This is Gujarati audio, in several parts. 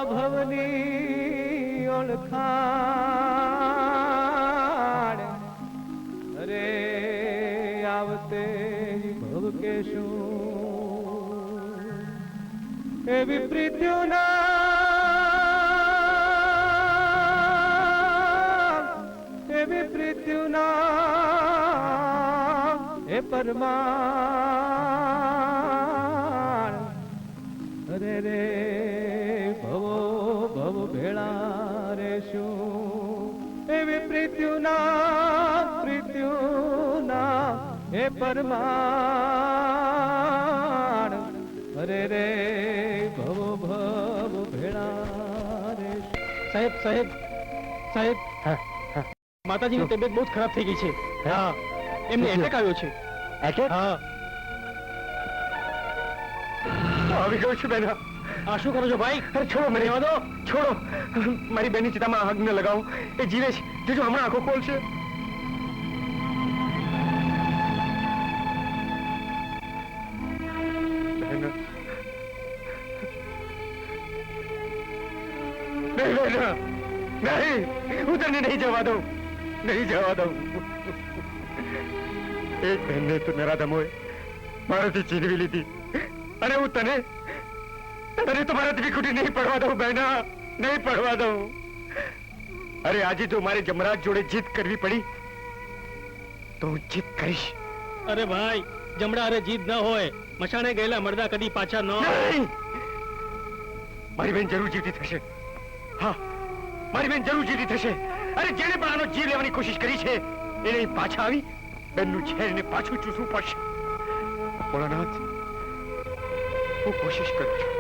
ભવની ઓળખાણ અરે આવતે ભવ કે શું એવી પ્રીત્યુના એ પરમાણ અરે રે ભવો ભવ ભેળા રે શું એવી પ્રીત્યુના એ પરમાણ અરે રે ભવો ભવ ભેળા રે સાહેબ સાહેબ સાહેબ માતાજીની તબિયત બહુ ખરાબ થઈ ગઈ છે હા એમને એટેક આવ્યો છે એટેક હા આવી ગયો છું બેના આ શું કરો છો ભાઈ અરે છોડો મને એવા દો છોડો મારી બેનની ચિતામાં આગ ન લગાવો એ જીવે છે જોજો હમણાં આંખો ખોલશે નહીં હું તને નહીં જવા દઉં નહીં જવા દઉં એક બહેનને તું નરાધમોએ મારાથી ચીનવી લીધી અને હું તને તો મારાથી વિખૂટી નહીં પડવા દઉં બહેના નહીં પડવા દઉં અરે આજે જો મારે જમરાજ જોડે જીત કરવી પડી તો હું જીત કરીશ અરે ભાઈ જમણા અરે જીત ન હોય મશાણે ગયેલા મરદા કદી પાછા ન મારી બેન જરૂર જીવતી થશે હા મારી બેન જરૂર જીતી થશે અરે જેને પણ આનો જીવ લેવાની કોશિશ કરી છે એને પાછા આવી બેનનું ઝેરને પાછું ચૂસવું પડશે ભોળાનાથ હું કોશિશ કરું છું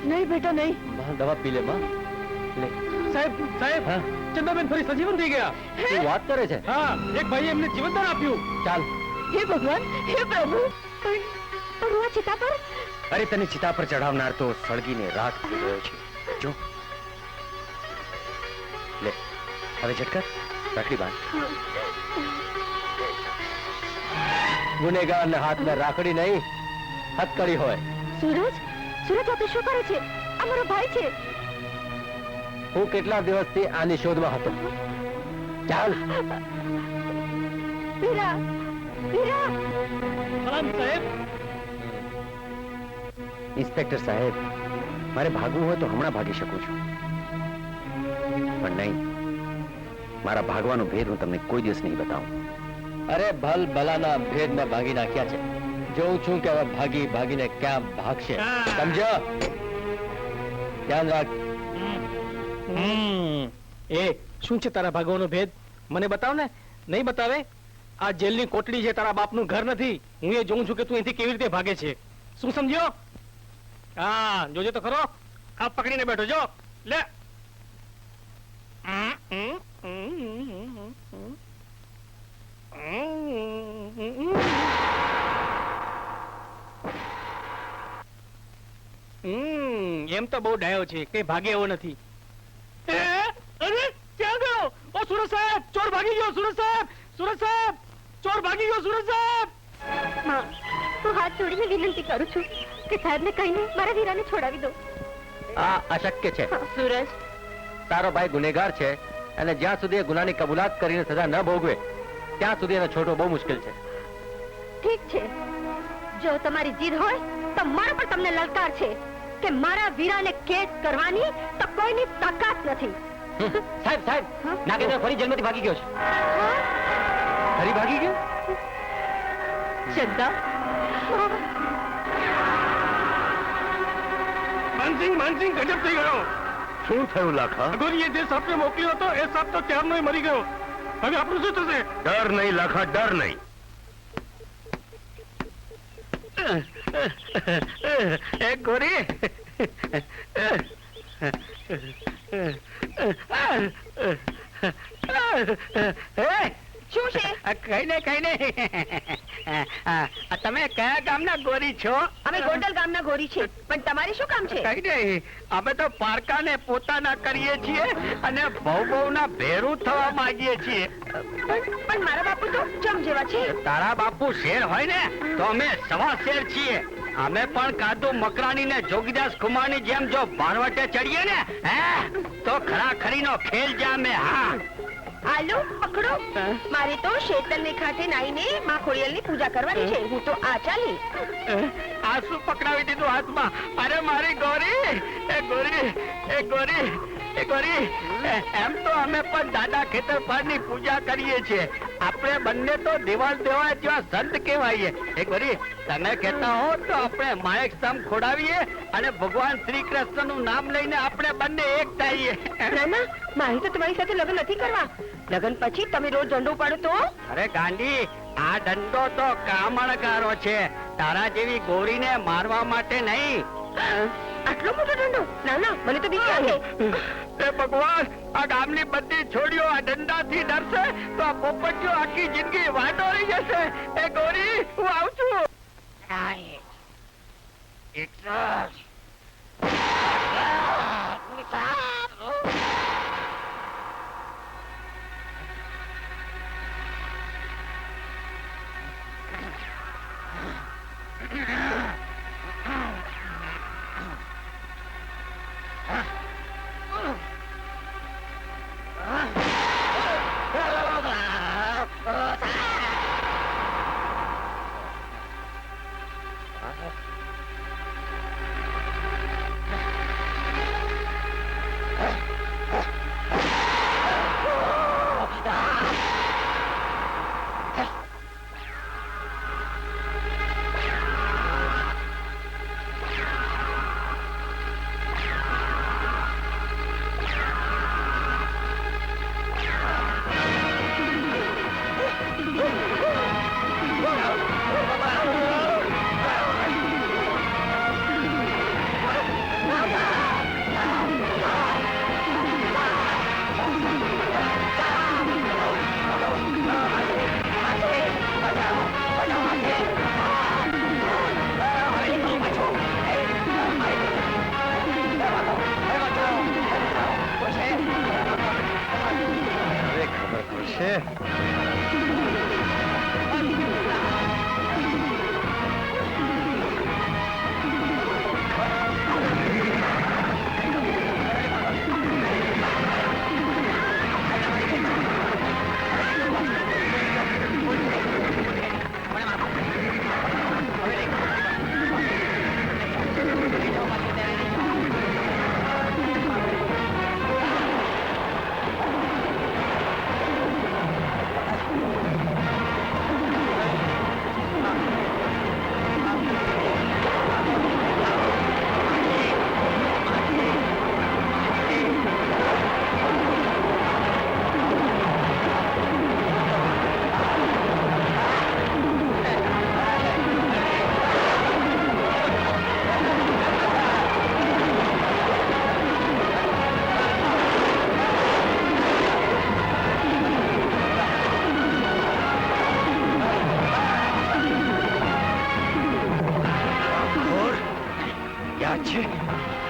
नहीं बेटा नहीं दवा पी ले मां ले સાહેબ સાહેબ ચંદાબેન ફરી સજીવન થઈ ગયા તું વાત કરે છે હા એક ભાઈએ એમને જીવનદાન આપ્યું ચાલ हे भगवान हे प्रभु पर वो चिता पर અરે તને ચિતા પર ચઢાવનાર તો સળગીને રાખ થઈ ગયો છે જો લે હવે ઝટકર રાખડી બાંધ ગુનેગાર ને હાથમાં રાખડી નહીં હથકડી હોય सूरज सूरज આ તો શું કરે છે અમારો ભાઈ છે હું કેટલા દિવસથી આની શોધમાં હતો ચાલ વીરા વીરા સલામ સાહેબ ઇન્સ્પેક્ટર સાહેબ, મારે ભાગવું હોય તો હમણાં ભાગી શકું છું, પણ નહીં, મારા ભાગવાનો ભેદ હું તમને કોઈ દિવસ નહીં બતાવું. અરે ભલ ભલાના ભેદ મેં ભાગી નાખ્યા છે. જોઉં છું કે હવે ભાગીને ક્યાં ભાગશે. સમજો? ધ્યાન રાખ. એ શું છે તારા ભાગવાનો ભેદ? મને બતાવ ને. નહીં બતાવે? આ જેલની કોટડી છે, તારા બાપનું ઘર નથી. હું એ જોઉં છું કે તું અહીંથી કેવી રીતે ભાગે છે. શું સમજ્યો? હા, જોજે તો ખરો. આ પકડીને બેઠો જો. લે. એમ તો બહુ ડાયો છે, કઈ ભાગે એવો નથી. અરે ક્યાં ગયો? ઓ સુરત સાહેબ, ચોર ભાગી ગયો. સુરત સાહેબ, ચોર ભાગી ગયો. સુરત સાહેબ. માં, હું હાથ જોડીને વિનંતી કરું છું કે સાહેબને કહીને મારા વીરાને છોડાવી દો. આ અશક્ય છે. સૂરજ, તારો ભાઈ ગુનેગાર છે અને જ્યાં સુધી એ ગુનાની કબૂલાત કરીને સજા ન ભોગવે ત્યાં સુધી એને છોડવો બહુ મુશ્કેલ છે. ઠીક છે. જો તમારી જીદ હોય તો મારો પણ તમને લલકાર છે કે મારા વીરાને કેદ કરવાની તો કોઈની તાકાત નથી. સાહેબ, નાગેન્દ્ર ફરી જેલમાંથી ભાગી ગયો છે. ફરી ભાગી ગયો? ચંદા, માનસિંહ ગજબ થઈ ગયો. શું થયું લાખા? અઘોરીએ જે સાપને મોકલ્યો હતો એ સાપ તો ક્યારનો મરી ગયો. હવે આપણું શું થશે? ડર નહીં લાખા, ડર નહીં. એ ગોરી, શું છે? કઈ નહીં. તમે કયા ગામના ગોરી છો? અમે ગોંડલ ગામના ગોરી છે, પણ તમારે શું કામ છે? કઈ નહીં, અમે તો પારકાને પોતાના કરીએ છીએ અને બહુ ભેરું થવા માંગીએ છીએ. પણ મારા બાપુ તો જમ જેવા છે. તારા બાપુ શેર હોય ને તો અમે સવા શેર છીએ. અમે પણ કાદુ મકરાણી ને જોગીદાસ કુમારની જેમ જો બારવટે ચડીએ ને તો ખરાખરીનો ખેલ જામે. હા, આલુ પકડો. મારે તો શેતલને ખાતે નાઈને માં ખોડિયાલની પૂજા કરવાની છે. હું તો આ ચાલી. આ શું પકડાવી દીધું હાથમાં? અરે મારી ગોરી, એ ગોરી. એમ તો અમે પણ દાદા ખેતરપાળની પૂજા કરીએ છીએ. આપણે બંને તો દિવાલ દેવા જેવા સંત કહેવાઈએ. એ ગોરી, તમે કહેતા હો તો આપણે માયક સ્તંભ ખોડાવીએ અને ભગવાન શ્રી કૃષ્ણનું નામ લઈને આપણે બંને એક થઈએ. ના, મારે તો તમારી સાથે લગ્ન નથી કરવા. લગ્ન પછી તમે રોજ દંડો પાડો તો? અરે ગાંડી, આ દંડો તો કામણકારો છે, તારા જેવી ગોરીને મારવા માટે નહીં. આટલો મોટો દંડો? ના, મને તો બીક લાગે. એ ભગવાન, આ ગામની બધી છોડીઓ આ દંડાથી ડરશે તો આ પોપટીઓ આખી જિંદગી વાંઢો રહી જશે. એ ગોરી, હું આવું છું.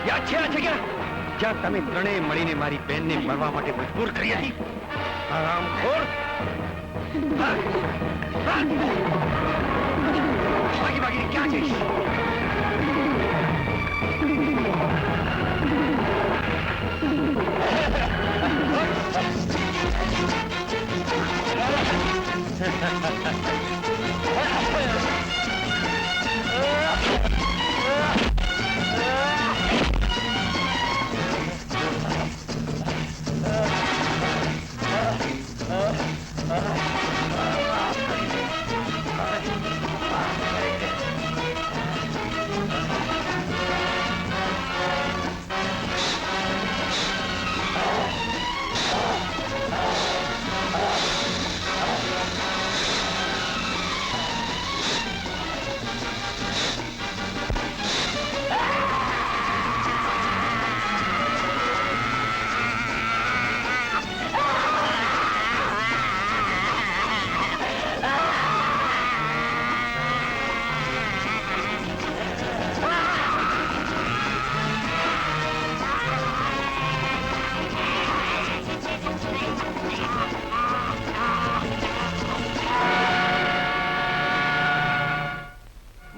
યાદ છે આ જગ્યા જ્યાં તમે ત્રણેય મળીને મારી બહેનને મરવા માટે મજબૂર કરી હતી? હરામખોર! ભાગ! ભાગ! ભાગી ભાગીને ક્યાં જઈશ?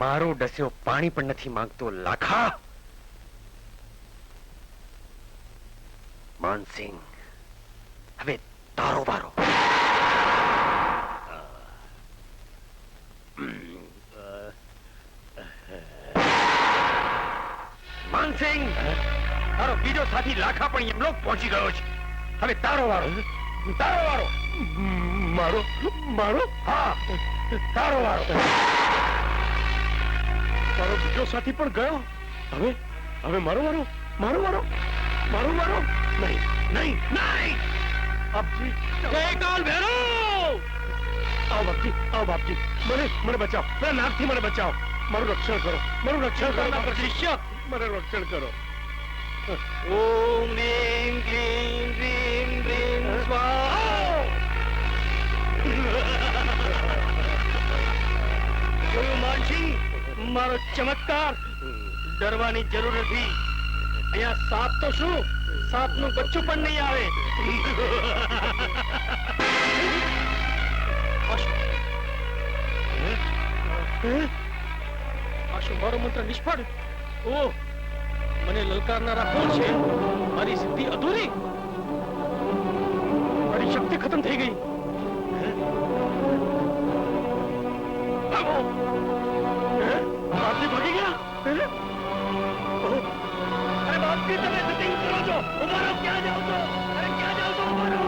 મારો ડસ્યો પાણી પણ નથી માંગતો લાખા. માનસિંહ, હવે તારો વારો. માનસિંહ, તારો બીજો સાથી લાખા પણ યમલોક પહોંચી ગયો છે. હવે તારો વારો. તારો વારો. મારો? મારો? હા, તારો વારો. મારો બીજો સાથી પણ ગયો. હવે હવે મારો વારો. મારો વારો. મારો વારો. નહીં નહીં નહીં. બાપજી, જય કાલ ભૈરવ. આવો બાપજી, આવો બાપજી. મને બચાવો. મારા નાકથી મને બચાવો. મારું રક્ષણ કરો. મારું રક્ષણ કરો. શિષ્ય, મને રક્ષણ કરો. ઓમ રીમ ક્લીમ રીમ રીમ સ્વાહા. જોયું માનસિંહ, મારો ચમત્કાર? ડરવાની જરૂર નથી. અહીંયા સાપ તો શું, સાપનું બચ્ચું પણ નહીં આવે. આ શું, મારો મંત્ર નિષ્ફળ? ઓહ, મને લલકારનારા કોણ છે? મારી સિદ્ધિ અધૂરી, મારી શક્તિ ખતમ થઈ ગઈ. બાપજી ભાગી ગયા. અરે બાપજી, તમે સતી ઉતરો છો. ઉભા રહો. ક્યાં જાઓ છો? અરે ક્યાં જાઓ છો? ઉભા રહો.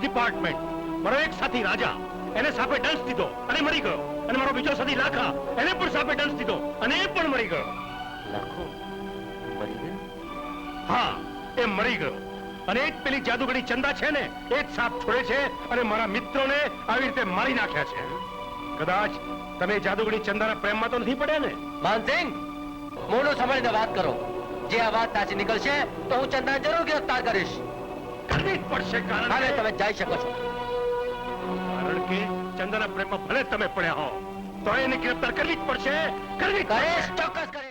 ડિપાર્ટમેન્ટ. મારો એક સાથી રાજા, એને સાપે ડંસ દીધો અને મરી ગયો. અને મારો બીજો સાથી લાખા, એને પણ સાપે ડંસ દીધો અને એ પણ મરી ગયો. લાખો મરી ગયો? હા, એ મરી ગયો. અને એક પેલી જાદુગરી ચંદા છે ને, એ જ સાપ છોડે છે અને મારા મિત્રોને આવી રીતે મારી નાખ્યા છે. કદાચ તમે જાદુગરી ચંદાના પ્રેમમાં તો નથી પડ્યા ને? માનસિંહ, મોઢું સંભાળીને વાત કરો. જે આ વાત સાચી નીકળશે તો હું ચંદા જરૂર ગિરફ્તાર કરીશ. કરવી જ પડશે, કારણ હવે તમે જઈ શકો છો. કે ચંદાના પ્રેમમાં ભલે તમે પડ્યા હો, તો એને ગ્રેપ્તાર કરવી જ પડશે. કરવી જ પડશે. ચોક્કસ કરે.